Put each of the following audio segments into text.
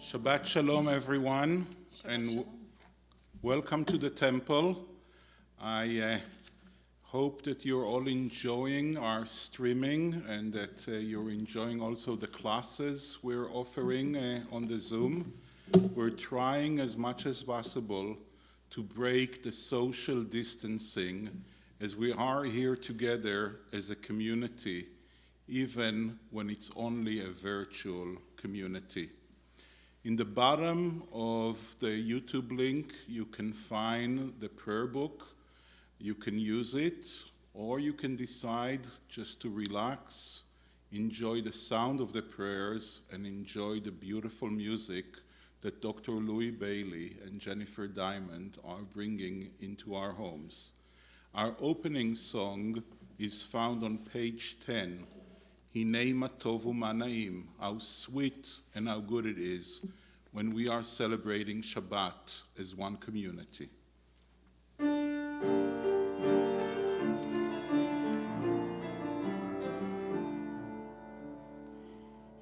Shabbat Shalom, everyone, and welcome to the temple. I hope that you're all enjoying our streaming and that you're enjoying also the classes we're offering on the Zoom. We're trying as much as possible to break the social distancing as we are here together as a community, even when it's only a virtual community. In the bottom of the YouTube link, you can find the prayer book. You can use it, or you can decide just to relax, enjoy the sound of the prayers, and enjoy the beautiful music that Dr. Louis Bailey and Jennifer Diamond are bringing into our homes. Our opening song is found on page 10. Hinei ma tov u'ma na'im, how sweet and how good it is when we are celebrating Shabbat as one community.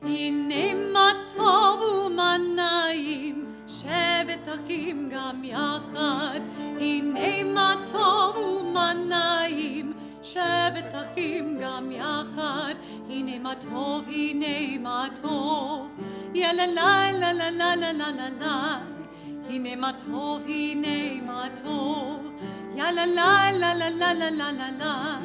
Hinei ma tov u'ma na'im, shevet achim gam yachad. Hinei ma tov u'ma na'im, shevet achim gam yachad. Hinei ma tov, ya la la la la la la la la la. Hinei ma tov, ya la la la la la la la la la.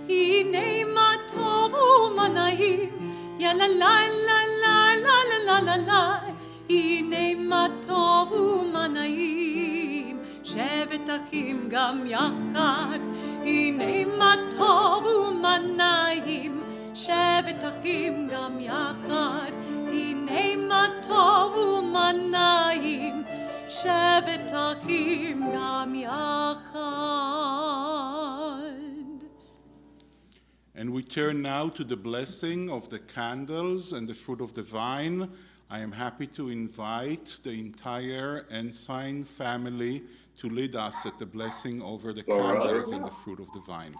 Hinei ma tov u'ma na'im, ya la la la la la la la la la. Hinei ma tov u'ma na'im, shevet achim gam yachad. Hinei ma tov u'ma na'im, shevet achim gam yachad. Hinei ma tov u'ma na'im, shevet achim gam yachad. And we turn now to the blessing of the candles and the fruit of the vine. I am happy to invite the entire Ensign family to lead us at the blessing over the candles and the fruit of the vine.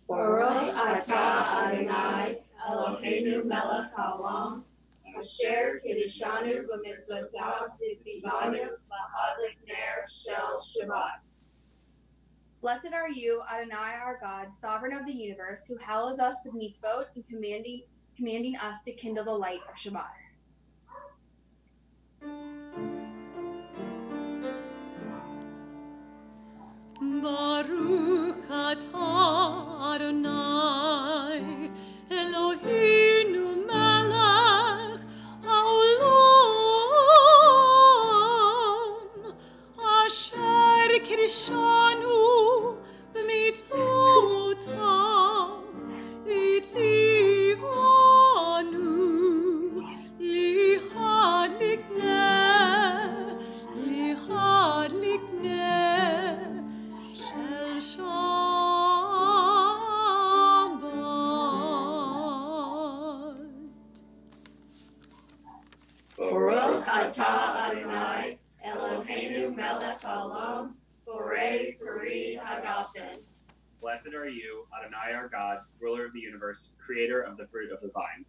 Baruch atah Adonai Eloheinu melech haolam asher kiddushanu b'mitzvotav v'tzivanu b'hadlik ner shel Shabbat. Blessed are you, Adonai our God, sovereign of the universe, who hallows us with mitzvot and commanding us to kindle the light of Shabbat. Baruch atah Adonai Eloheinu melech haolam asher kiddushanu b'mitzvotav v'tzivanu lihadlik ner shel Shabbat. Baruch atah Adonai Eloheinu melech haolam borei peri hagafen. Blessed are you, Adonai our God, ruler of the universe, creator of the fruit of the vine.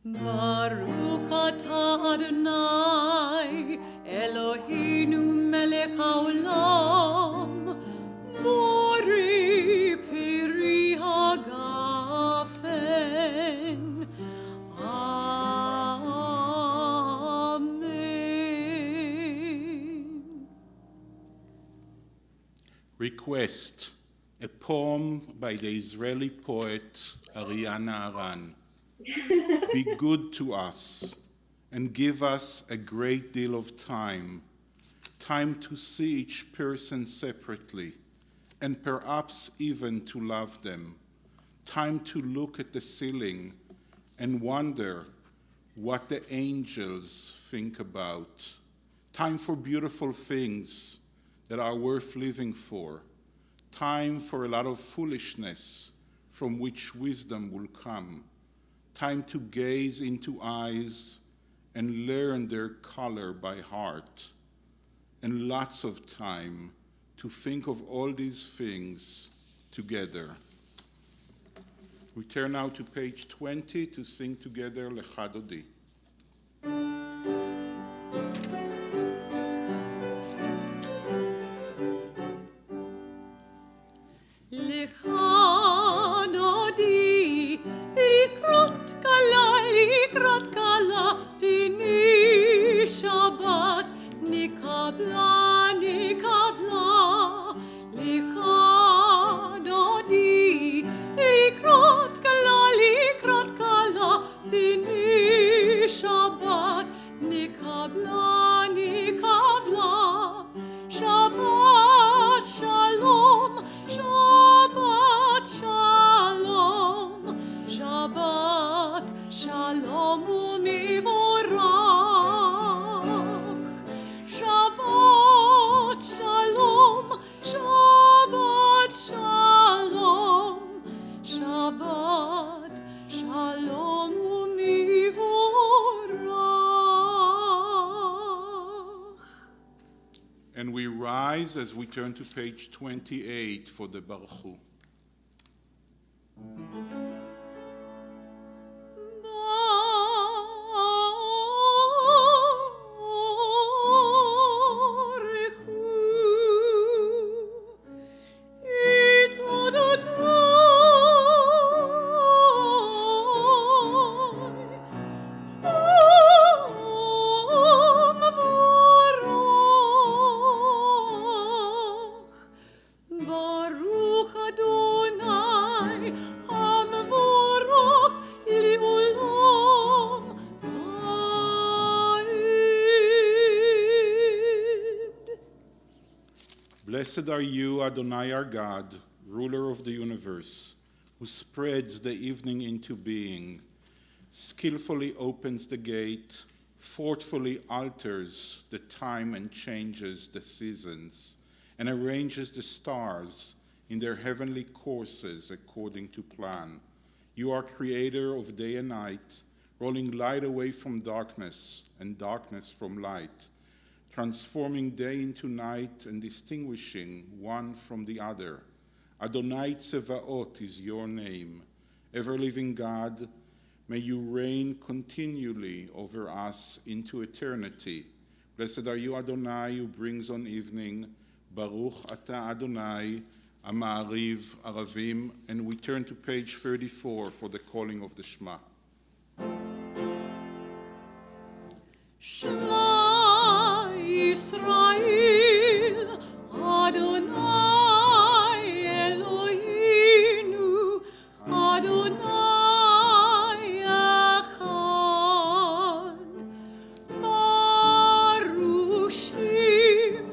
Baruch atah Adonai Eloheinu melech haolam borei peri hagafen. Amen. Request, a poem by the Israeli poet Ariana Aran. Be good to us and give us a great deal of time to see each person separately and perhaps even to love them, time to look at the ceiling and wonder what the angels think about, time for beautiful things that are worth living for, time for a lot of foolishness from which wisdom will come, time to gaze into eyes and learn their color by heart, and lots of time to think of all these things together. We turn now to page 20 to sing together Lecha Dodi. לקראת כלה, פיני שבת, נקבלה, לך דודי. לקראת כלה, פיני שבת, נקבלה, שבת שלום, שבת שלום, שבת שלום ומבורך, שבת שלום, שבת שלום, שבת שלום ומבורך. And we rise as we turn to page 28 for the Baruch. Blessed are you, Adonai our God, ruler of the universe, who spreads the evening into being, skillfully opens the gate, thoughtfully alters the time and changes the seasons, and arranges the stars in their heavenly courses according to plan. You are creator of day and night, rolling light away from darkness and darkness from light, transforming day into night and distinguishing one from the other. Adonai Tsevaot is your name. Ever-living God, may you reign continually over us into eternity. Blessed are you, Adonai, who brings on evening. Baruch Ata Adonai, Ama'ariv, Aravim. And we turn to page 34 for the calling of the Shema. Israel, Adonai Eloheinu, Adonai Echad, Baruch Shem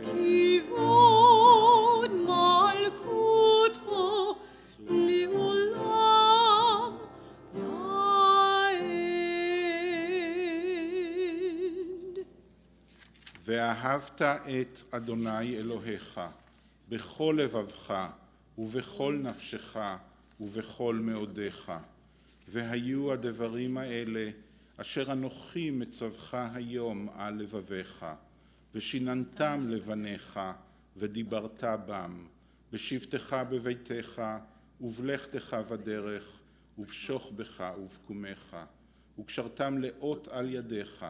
Kivod Malchuto Leolam Vaed. ואהבת את אדוני אלוהיך בכל לבבך ובכל נפשך ובכל מאודיך. והיו הדברים האלה אשר אנוכי מצווך היום על לבביך, ושיננתם לבניך ודיברת בם, בשבתך בביתך ובלכתך בדרך ובשוכבך ובקומך, וקשרתם לאות על ידיך,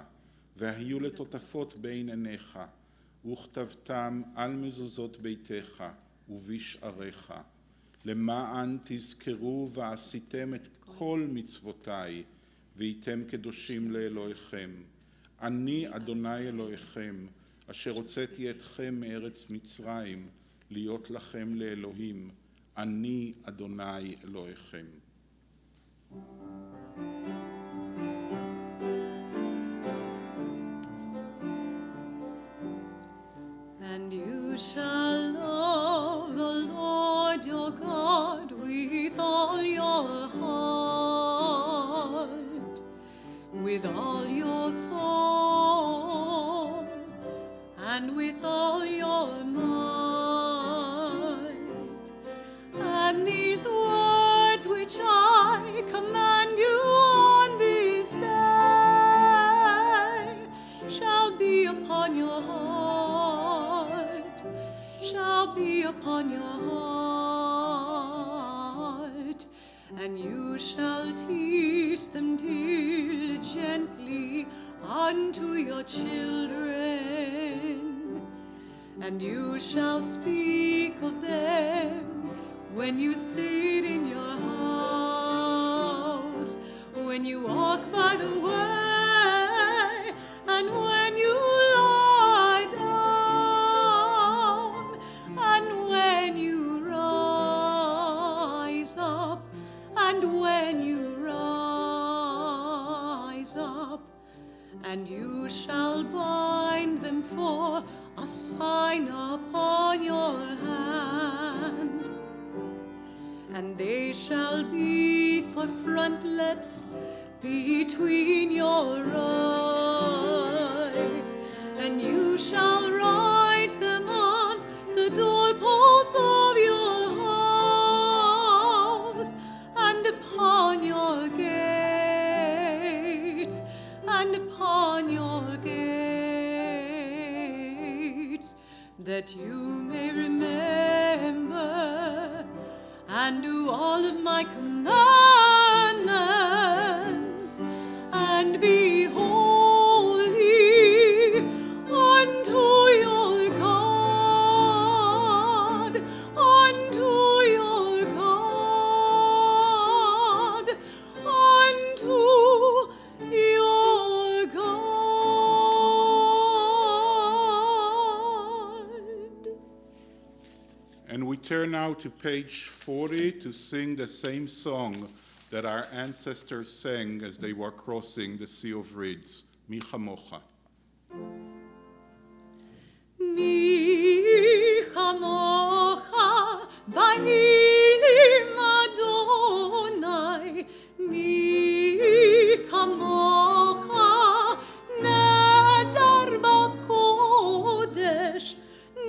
והיו לטוטפות בין עיניך, וכתבתם על מזוזות ביתך ובשעריך, למען תזכרו ועשיתם את כל מצוותיי, והייתם קדושים לאלוהיכם. אני אדוני אלוהיכם, אשר הוצאתי אתכם מארץ מצרים, להיות לכם לאלוהים. אני אדוני אלוהיכם. And you shall love the Lord your God with all your heart, with all your soul, and with all your might. And these words which I command you on this day shall be upon your heart. shall be upon your heart, and you shall teach them diligently unto your children, and you shall speak of them when you sit in your house, when you walk by the way, and when you lie down, and when you rise up, and when you rise up, and you shall bind them for a sign upon your hand, and they shall be for frontlets between your eyes, and you shall write them on the doorposts of your house, and upon your gates, and upon your gates, that you may remember and do all of my commandments, and be holy unto your God, unto your God, unto your God. And we turn now to page 40 to sing the same song that our ancestors sang as they were crossing the Sea of Reeds, Mi Chamocha. Mi chamocha ba'ilim Adonai, mi chamocha nedar b'kodesh,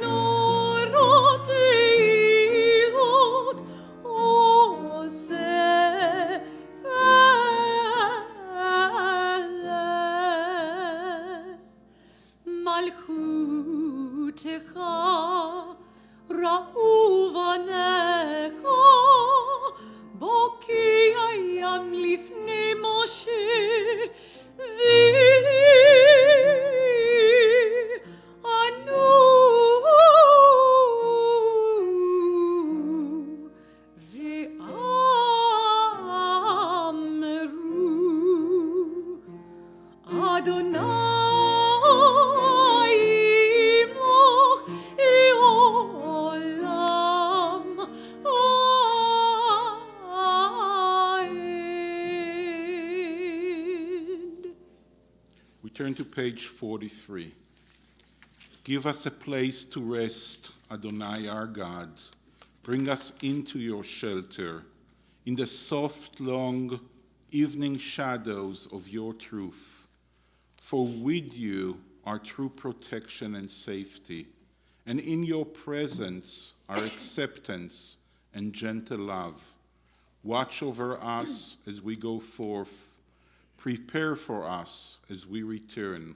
norot eilot oseh eleh. Malchutecha ra'u vanecha, boki hayam lifnei Moshe, zili anu ve'amru Adonai imloch le'olam amen. We turn to page 43. Give us a place to rest, Adonai our God. Bring us into your shelter, in the soft, long evening shadows of your truth. For with you are true protection and safety, and in your presence are acceptance and gentle love. Watch over us as we go forth. Prepare for us as we return.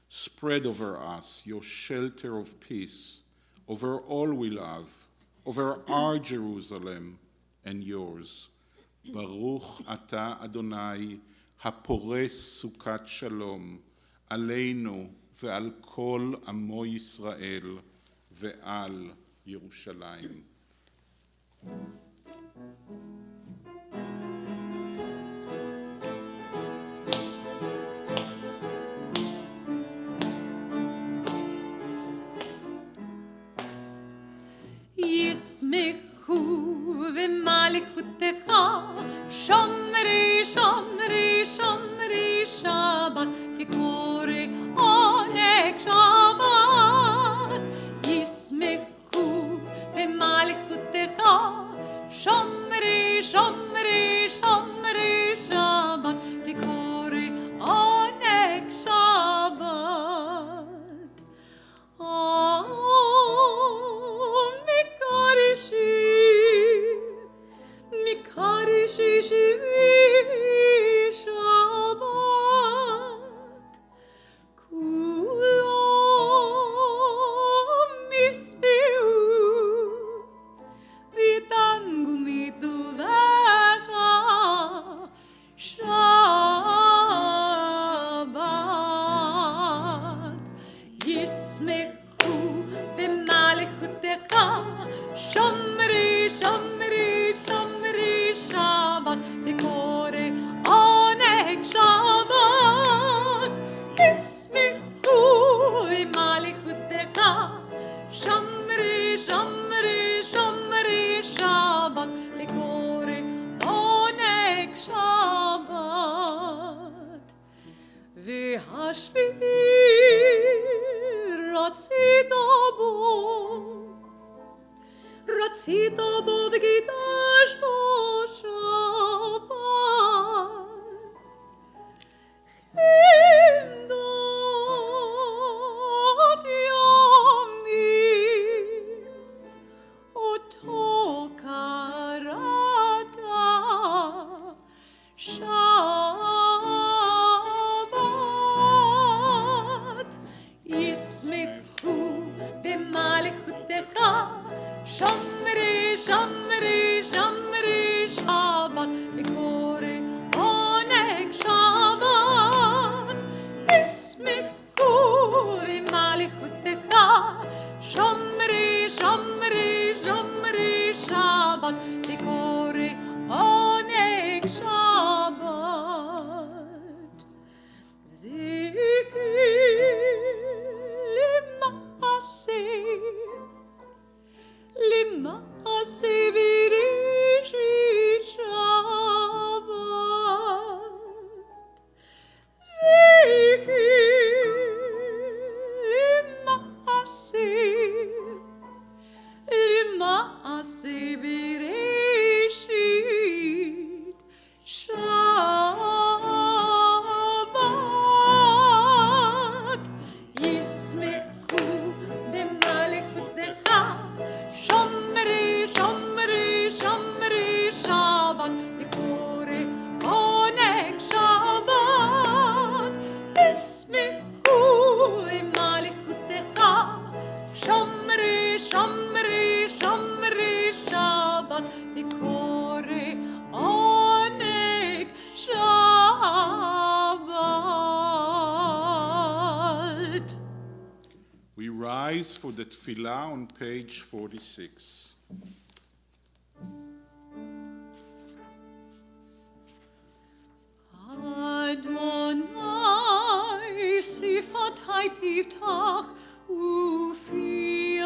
Spread over us your shelter of peace, over all we love, over our Jerusalem and yours. Baruch ata Adonai, הפורס סוכת שלום, עלינו ועל כל עמו ישראל ועל ירושלים. ישמחו במלכותך, שומרי שומרי שומרי שבת, כקורא עונג שבת. ישמחו במלכותך, שומרי השביל רצית בו וקידשתו שבת. חינדות ימים אותו קראת שבת. ישמחו במלכותך שמרי שמרי שמרי שבת וקורא עונג שבת. ישמחו במלכותך שמרי שמרי שמרי שבת וקורא עונג שבת. זכי למעשה בראשית שבת. זכי למעשה בראשית שבת. ישמחו במלכותך שמרי שמרי שמרי שבת וקורא עונג שבת. ישמחו במלכותך שמרי שמרי שמרי שבת וקורא עונג שבת. We rise for the tefillah on page 46. Adonai sifatai tiftach ufi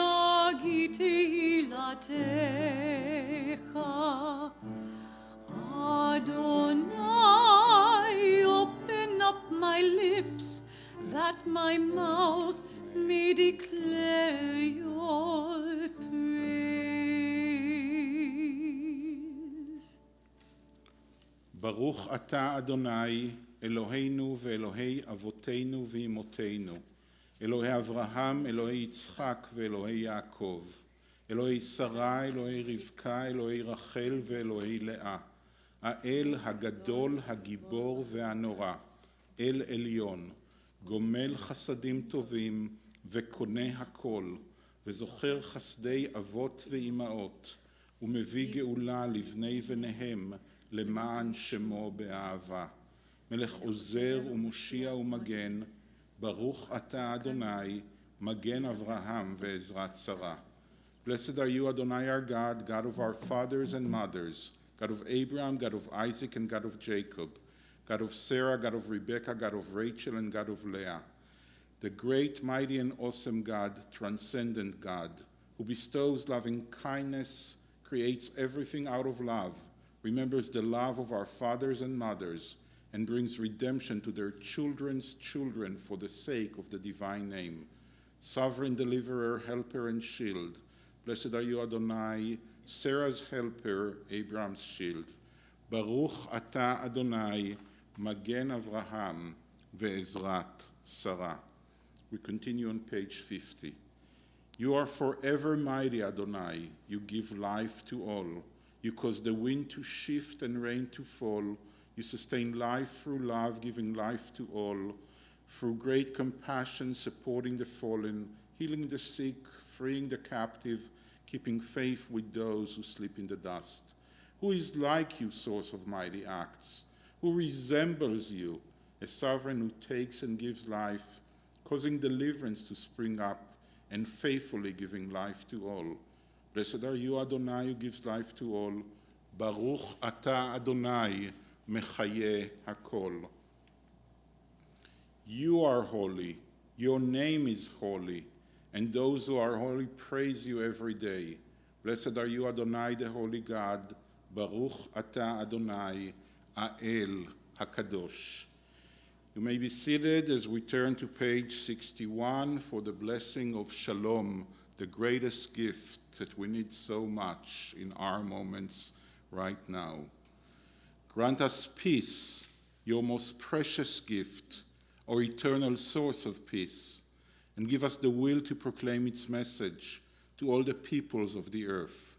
tehillatcha. Adonai, open up my lips that my mouth may declare your praise. ברוך אתה אדוני אלוהינו ואלוהי אבותינו ואמותינו, אלוהי אברהם, אלוהי יצחק ואלוהי יעקב, אלוהי שרה, אלוהי רבקה, אלוהי רחל ואלוהי לאה, האל הגדול, הגיבור והנורא, אל עליון, גומל חסדים טובים וקונה הכל, וזוכר חסדי אבות ואימהות, ומביא גאולה לבני בניהם למען שמו באהבה. מלך עוזר ומושיע ומגן, ברוך אתה אדוני, מגן אברהם ועזרת שרה. Blessed are you, Adonai our God, God of our fathers and mothers, God of Abraham, God of Isaac, and God of Jacob, God of Sarah, God of Rebekah, God of Rachel, and God of Leah. The great, mighty, and awesome God, transcendent God, who bestows loving kindness, creates everything out of love, remembers the love of our fathers and mothers, and brings redemption to their children's children for the sake of the divine name. Sovereign deliverer, helper, and shield, blessed are you, Adonai, Sarah's helper, Abraham's shield. Baruch ata Adonai, Magen Avraham, ve'ezrat Sarah. We continue on page 50. You are forever mighty, Adonai. You give life to all. You cause the wind to shift and rain to fall. You sustain life through love, giving life to all. Through great compassion, supporting the fallen, healing the sick, freeing the captive, keeping faith with those who sleep in the dust. Who is like you, source of mighty acts? Who resembles you, a sovereign who takes and gives life, causing deliverance to spring up, and faithfully giving life to all? Blessed are you, Adonai, who gives life to all. Baruch ata Adonai, mechaye hakol. You are holy, your name is holy, and those who are holy praise you every day. Blessed are you, Adonai, the holy God. Baruch ata Adonai, Ael HaKadosh. You may be seated as we turn to page 61 for the blessing of Shalom, the greatest gift that we need so much in our moments right now. Grant us peace, your most precious gift, our eternal source of peace, and give us the will to proclaim its message to all the peoples of the earth.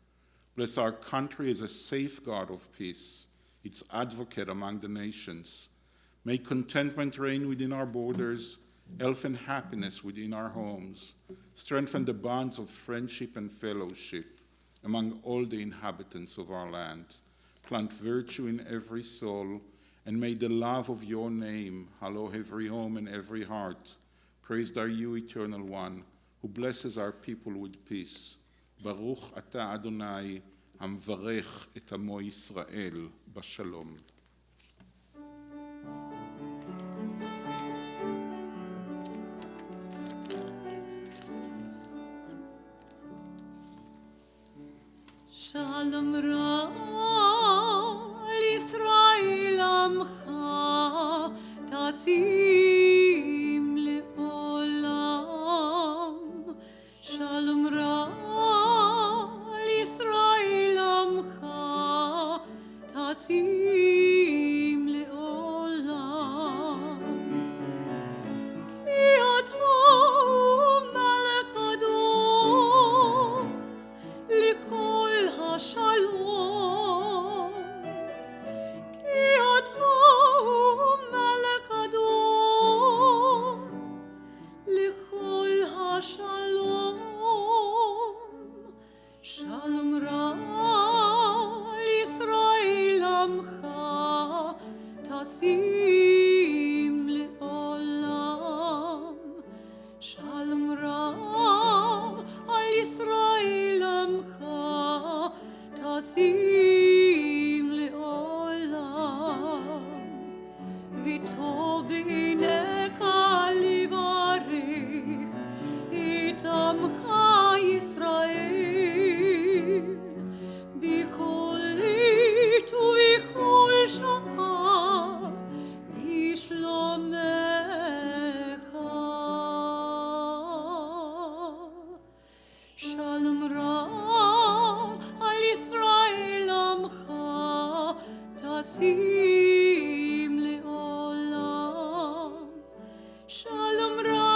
Bless our country as a safeguard of peace, its advocate among the nations. May contentment reign within our borders, health and happiness within our homes. Strengthen the bonds of friendship and fellowship among all the inhabitants of our land. Plant virtue in every soul, and may the love of your name hallow every home and every heart. Praised are you, Eternal One, who blesses our people with peace. Baruch ata Adonai, המברך את עמו ישראל בשלום. Shalom Ra al Yisrael amcha tasim leolam. Shalom Ra al Yisrael amcha tasim leolam. Ki atah melech Adon likol Shalom, ki atah melech Adon, lichol hashalom. Shalom Ra al Yisrael amcha tasim leolam. Shalom Ra al Yisrael amcha tasim leolam. V'tov b'einecha livarech et amcha Yisrael b'kol עת ובכל שעה בשלומך. Shalom Ra al Yisrael amcha tasim leolam. Shalom Ra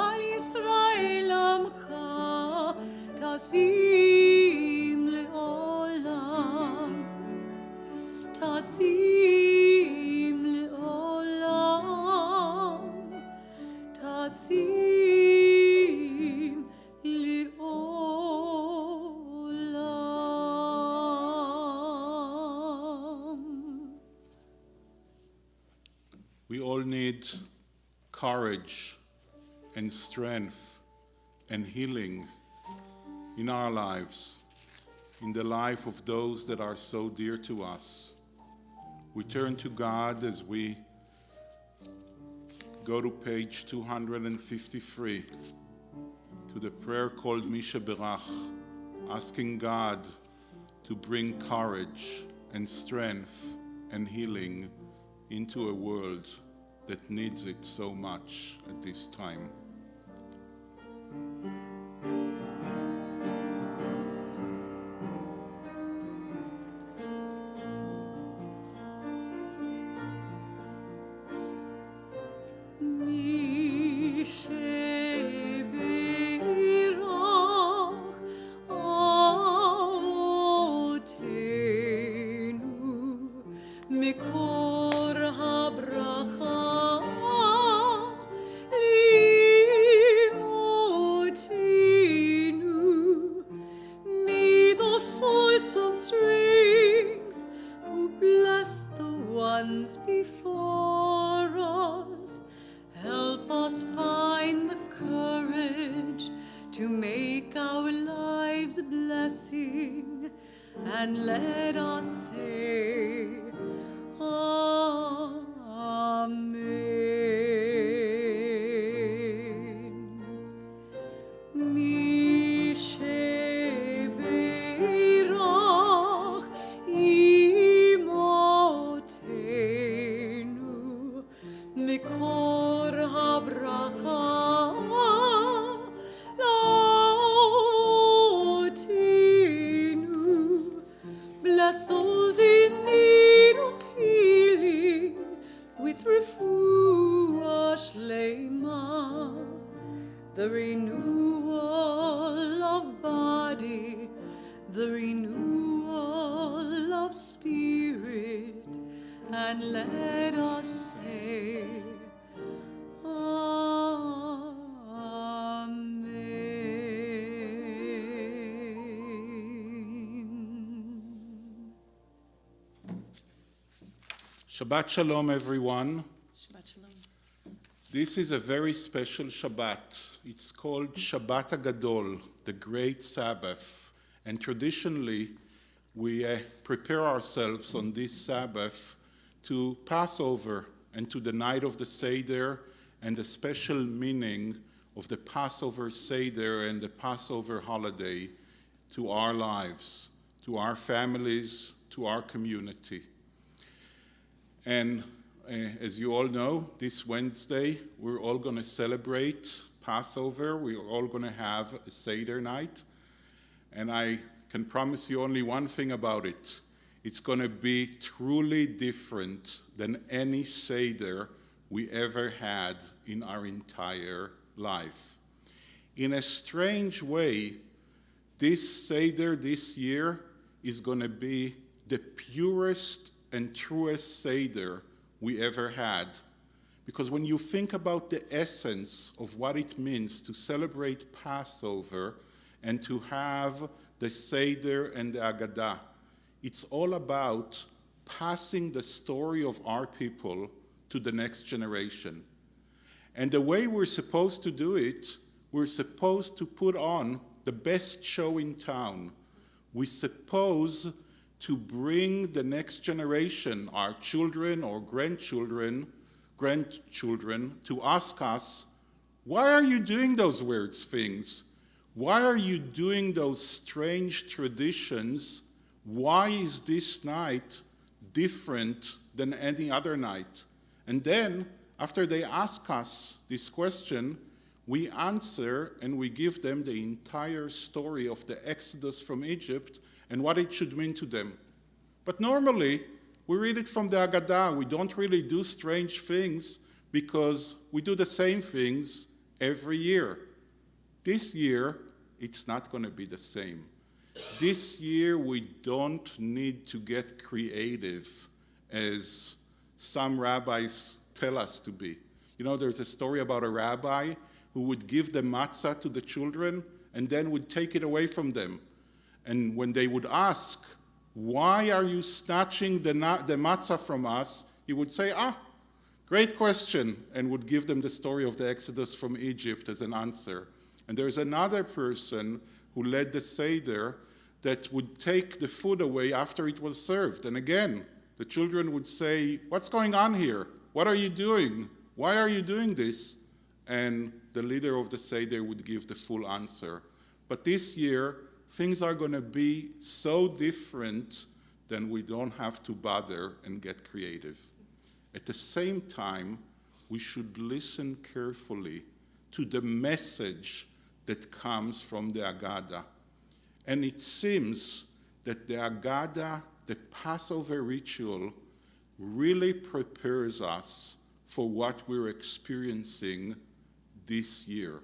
al Yisrael amcha tasim leolam. Tasim leolam. Tasim leolam. We all need courage and strength and healing in our lives, in the life of those that are so dear to us. We turn to God as we go to page 253, to the prayer called Mishaberach, asking God to bring courage and strength and healing into a world that needs it so much at this time. Mishaberach avotenu mikor habracha limotenu. May the source of strength who blessed the ones before us help us find the courage to make our lives a blessing, and let us say, Amen. Mishaberach imotenu the renewal of body, the renewal of spirit, and let us say, Amen. Shabbat Shalom, everyone. Shabbat Shalom. This is a very special Shabbat. It's called Shabbat HaGadol, the Great Sabbath. And traditionally, we prepare ourselves on this Sabbath to Passover and to the night of the Seder and the special meaning of the Passover Seder and the Passover holiday to our lives, to our families, to our community. And as you all know, this Wednesday, we're all going to celebrate Passover. We're all going to have a Seder night. And I can promise you only one thing about it. It's going to be truly different than any Seder we ever had in our entire life. In a strange way, this Seder this year is going to be the purest and truest Seder we ever had. Because when you think about the essence of what it means to celebrate Passover and to have the Seder and the Agadah, it's all about passing the story of our people to the next generation. And the way we're supposed to do it, we're supposed to put on the best show in town. We're supposed to bring the next generation, our children or grandchildren, to ask us, why are you doing those weird things? Why are you doing those strange traditions? Why is this night different than any other night? And then, after they ask us this question, we answer and we give them the entire story of the Exodus from Egypt and what it should mean to them. But normally, we read it from the Agadah. We don't really do strange things because we do the same things every year. This year, it's not going to be the same. This year, we don't need to get creative as some rabbis tell us to be. You know, there's a story about a rabbi who would give the matzah to the children and then would take it away from them. And when they would ask, why are you snatching the matzah from us? He would say, great question, and would give them the story of the Exodus from Egypt as an answer. And there's another person who led the Seder that would take the food away after it was served. And again, the children would say, what's going on here? What are you doing? Why are you doing this? And the leader of the Seder would give the full answer. But this year, things are going to be so different that we don't have to bother and get creative. At the same time, we should listen carefully to the message that comes from the Agadah. And it seems that the Agadah, the Passover ritual, really prepares us for what we're experiencing this year.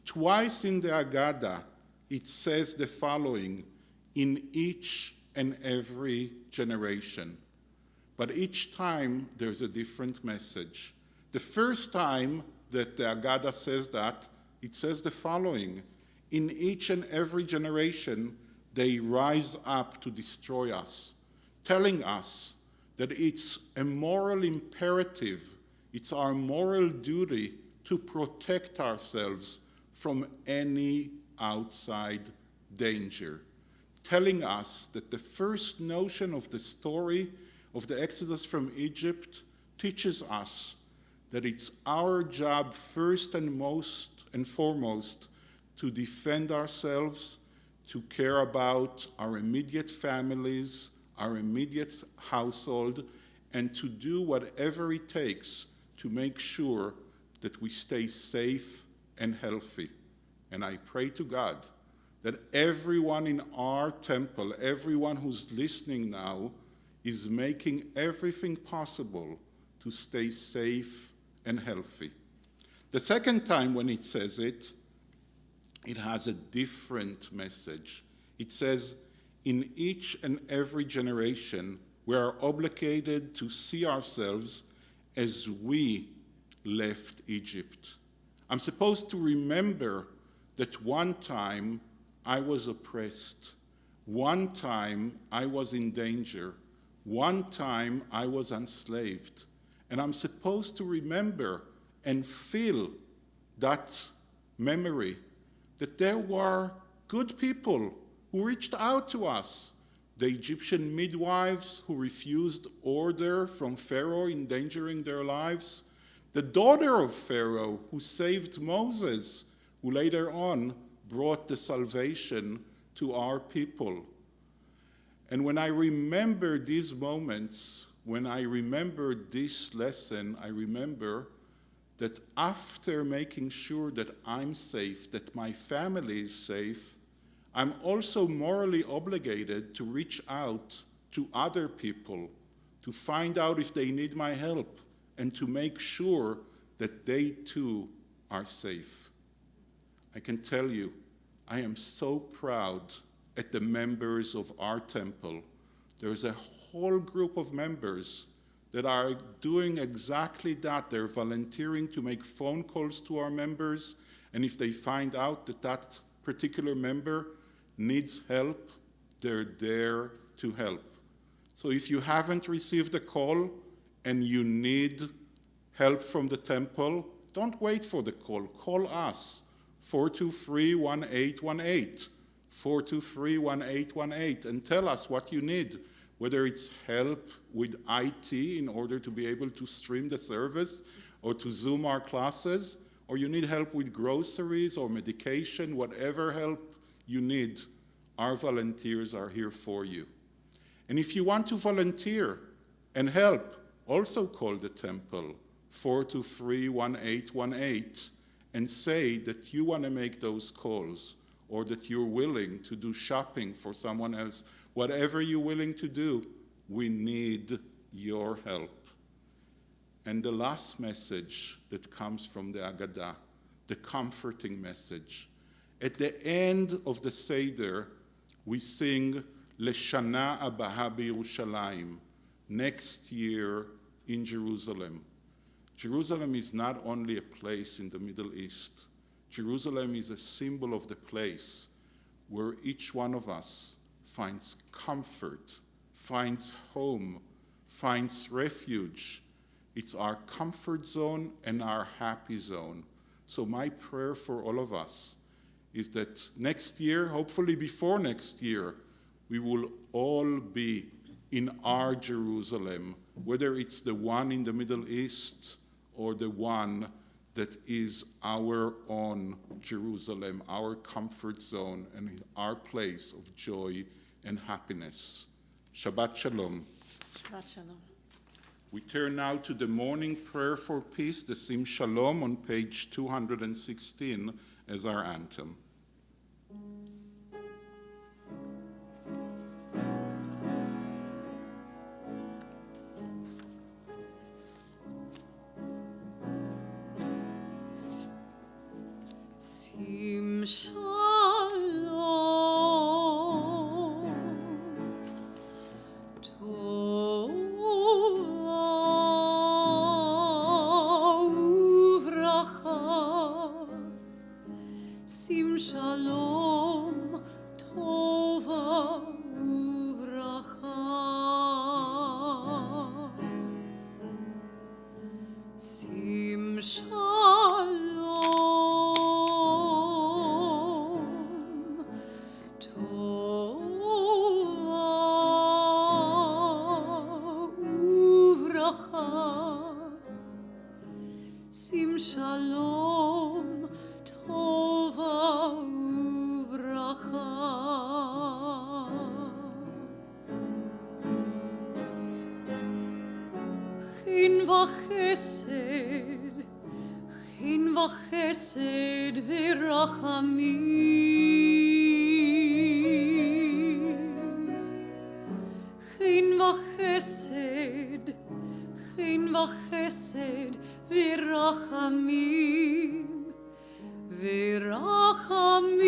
Twice in the Agadah, it says the following, in each and every generation. But each time, there's a different message. The first time that the Agadah says that, it says the following, in each and every generation, they rise up to destroy us, telling us that it's a moral imperative, it's our moral duty to protect ourselves from any outside danger, telling us that the first notion of the story of the Exodus from Egypt teaches us that it's our job first and most and foremost to defend ourselves, to care about our immediate families, our immediate household, and to do whatever it takes to make sure that we stay safe and healthy. And I pray to God that everyone in our temple, everyone who's listening now, is making everything possible to stay safe and healthy. The second time when it says it, it has a different message. It says, in each and every generation, we are obligated to see ourselves as we left Egypt. I'm supposed to remember that one time I was oppressed, one time I was in danger, one time I was enslaved. And I'm supposed to remember and feel that memory, that there were good people who reached out to us. The Egyptian midwives who refused order from Pharaoh, endangering their lives. The daughter of Pharaoh who saved Moses, who later on brought the salvation to our people. And when I remember these moments, when I remember this lesson, I remember that after making sure that I'm safe, that my family is safe, I'm also morally obligated to reach out to other people, to find out if they need my help, and to make sure that they too are safe. I can tell you, I am so proud at the members of our temple. There's a whole group of members that are doing exactly that. They're volunteering to make phone calls to our members, and if they find out that that particular member needs help, they're there to help. So if you haven't received a call and you need help from the temple, don't wait for the call. Call us, 423-1818, 423-1818, and tell us what you need, whether it's help with IT in order to be able to stream the service or to Zoom our classes, or you need help with groceries or medication, whatever help you need, our volunteers are here for you. And if you want to volunteer and help, also call the temple, 423-1818, and say that you want to make those calls, or that you're willing to do shopping for someone else. Whatever you're willing to do, we need your help. And the last message that comes from the Agadah, the comforting message. At the end of the Seder, we sing Leshana Abaha B'Yerushalayim, next year in Jerusalem. Jerusalem is not only a place in the Middle East. Jerusalem is a symbol of the place where each one of us finds comfort, finds home, finds refuge. It's our comfort zone and our happy zone. So my prayer for all of us is that next year, hopefully before next year, we will all be in our Jerusalem, whether it's the one in the Middle East or the one that is our own Jerusalem, our comfort zone, and our place of joy and happiness. Shabbat Shalom. Shabbat Shalom. We turn now to the morning prayer for peace, the Sim Shalom, on page 216 as our anthem. Sim Shalom, Tova uvracha. Sim Shalom, Tova uvracha. Sim Shalom, Tova uvracha. Sim Shalom, Tova uvracha. Chin v'chesed, chin v'chesed v'rachamim. Chin v'chesed, chin v'chesed v'rachamim. V'rachamim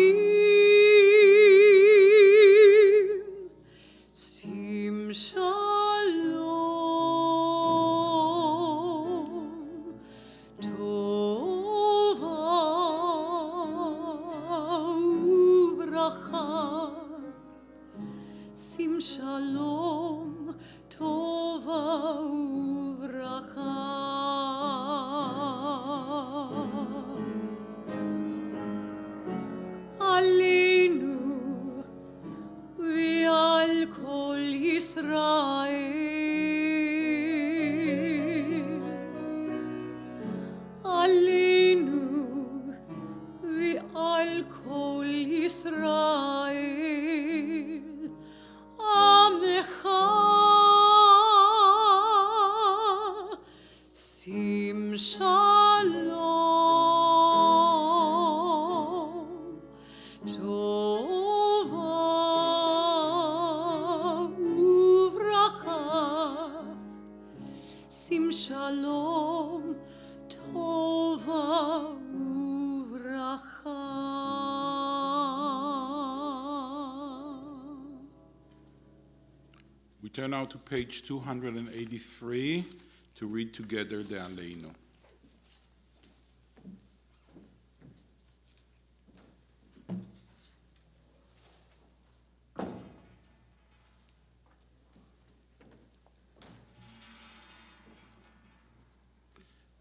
turn now to page 283 to read together the Aleinu.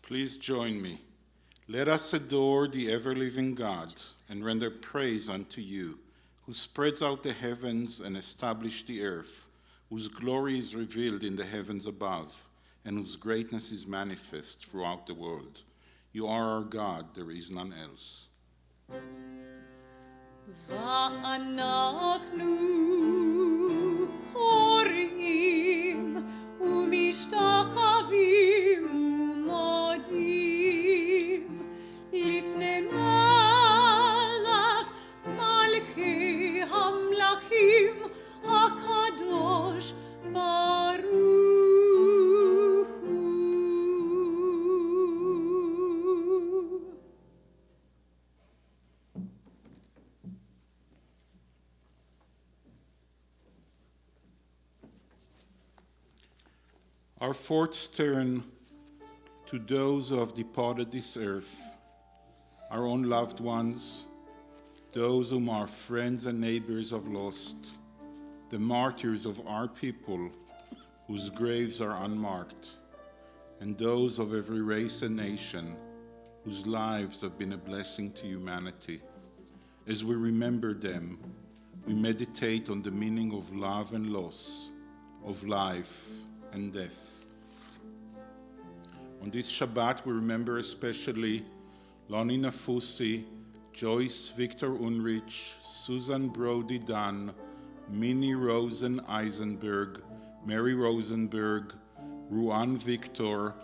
Please join me. Let us adore the ever-living God and render praise unto you, who spreads out the heavens and established the earth, whose glory is revealed in the heavens above, and whose greatness is manifest throughout the world. You are our God, there is none else. ואנחנו קוראים ומשתחווים ומודים לפני מלך מלכי המלכים הקדוש ברוך הוא. Our thoughts turn to those who have departed this earth, our own loved ones, those whom our friends and neighbors have lost, the martyrs of our people whose graves are unmarked, and those of every race and nation whose lives have been a blessing to humanity. As we remember them, we meditate on the meaning of love and loss, of life and death. On this Shabbat, we remember especially Lonnie Nafusi, Joyce Victor Unrich, Susan Brody Dunn, Minnie Rosen Eisenberg, Mary Rosenberg, Ruan Victor,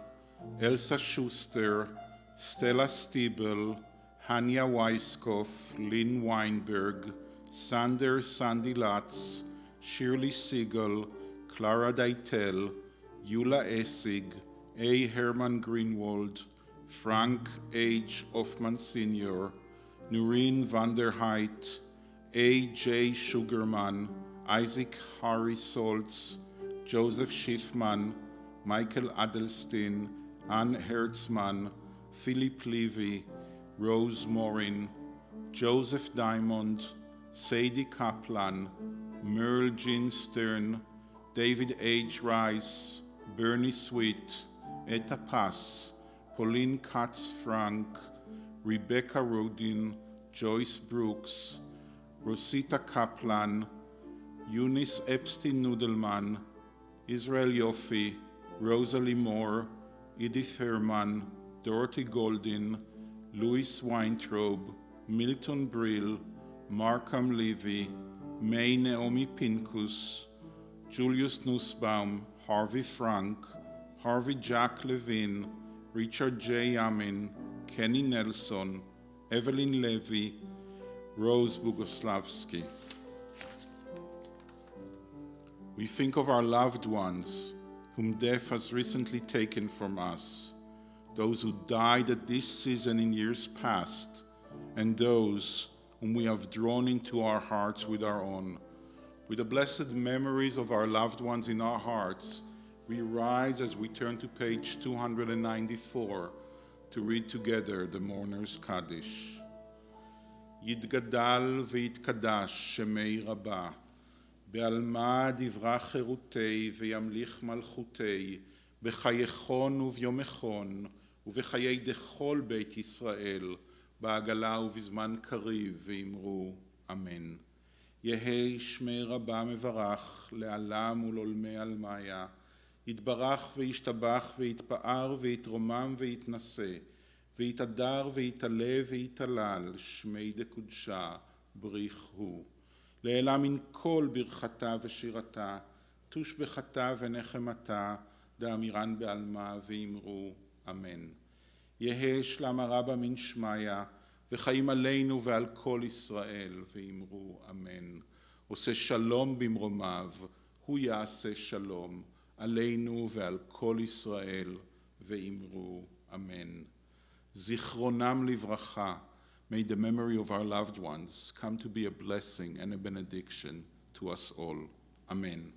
Elsa Schuster, Stella Stiebel, Hanya Weiskopf, Lynn Weinberg, Sander Sandy Latz, Shirley Siegel, Clara Deitel, Eula Essig, A. Herman Greenwald, Frank H. Hoffman Sr., Noreen van der Heit, A. J. Sugarman, Isaac Harry Soltz, Joseph Schiffman, Michael Adelstein, Ann Hertzman, Philip Levy, Rose Morin, Joseph Diamond, Sadie Kaplan, Merle Jean Stern, David H. Rice, Bernie Sweet, Etta Pass, Pauline Katz-Frank, Rebecca Rodin, Joyce Brooks, Rosita Kaplan, Eunice Epstein-Nudelman, Israel Yoffi, Rosalie Moore, Edith Herman, Dorothy Goldin, Louis Weintraub, Milton Brill, Markham Levy, May Naomi Pincus, Julius Nussbaum, Harvey Frank, Harvey Jack Levin, Richard J. Yamin, Kenny Nelson, Evelyn Levy, Rose Bogoslavsky. We think of our loved ones whom death has recently taken from us, those who died at this season in years past, and those whom we have drawn into our hearts with our own. With the blessed memories of our loved ones in our hearts, we rise as we turn to page 294 to read together the mourner's Kaddish. יתגדל ויתקדש שמי רבה, בעלמא דברה חירותי וימליך מלכותי, בחייכון וביומכון, ובחיי דכל בית ישראל, בעגלה ובזמן קריב, ואמרו אמן. יהי שמי רבה מברך, לעלם ולעולמי עלמיה, יתברך וישתבח ויתפאר ויתרומם ויתנשא, ויתהדר ויתעלה ויתהלל, שמי דקודשה בריך הוא. לעילה מן כל ברכתה ושירתה, תושבחתה ונחמתה, דאמירן בעלמה ואמרו אמן. יהא שלמה רבה מן שמיה, וחיים עלינו ועל כל ישראל, ואמרו אמן. עושה שלום במרומיו, הוא יעשה שלום, עלינו ועל כל ישראל, ואמרו אמן. זיכרונם לברכה, may the memory of our loved ones come to be a blessing and a benediction to us all. Amen.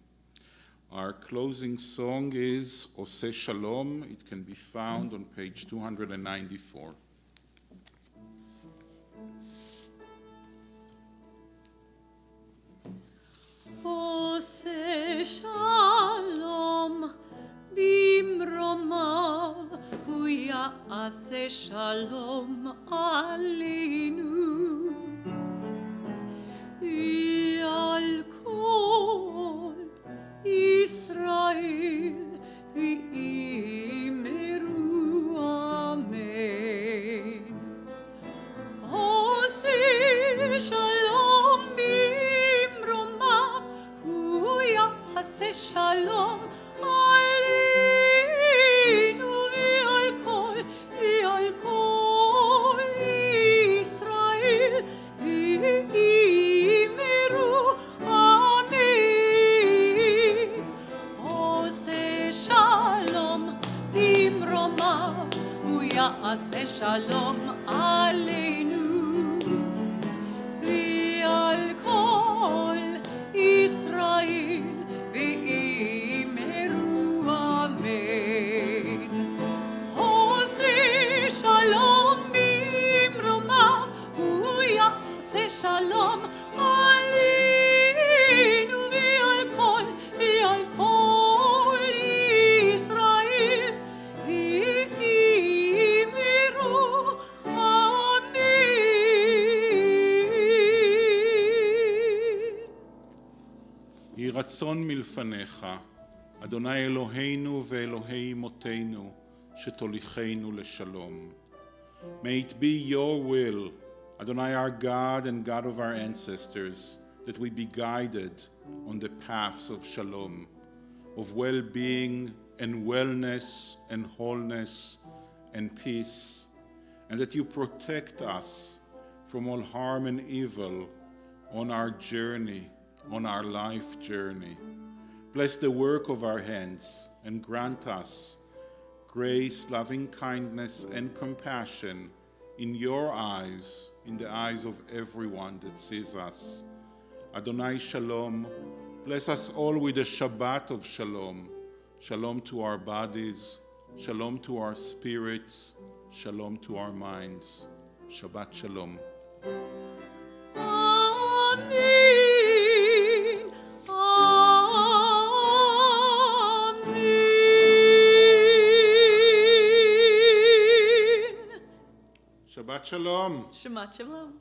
Our closing song is Oseh Shalom. It can be found on page 294. Oseh Shalom bimromav hu ya'aseh shalom aleinu al kol Israel v'yimeru amen. Oseh shalom bimromav hu ya'aseh shalom aleinu v'al kol Israel v'yimeru amen. Oseh shalom bimromav hu ya'aseh shalom aleinu v'al kol Israel v'yimeru amen. Oseh shalom bimromav hu ya'aseh shalom aleinu v'al kol Israel v'yimeru amen. יהי רצון מלפניך, אדוני אלוהינו ואלוהי אמותינו, שתוליכנו לשלום. May it be your will, Adonai our God and God of our ancestors, that we be guided on the paths of shalom, of well-being and wellness and wholeness and peace, and that you protect us from all harm and evil on our journey, on our life journey. Bless the work of our hands and grant us grace, loving kindness, and compassion in your eyes, in the eyes of everyone that sees us. Adonai Shalom, bless us all with a Shabbat of Shalom. Shalom to our bodies, Shalom to our spirits, Shalom to our minds. Shabbat Shalom. Amen. Amen. Shabbat Shalom. Shabbat shalom.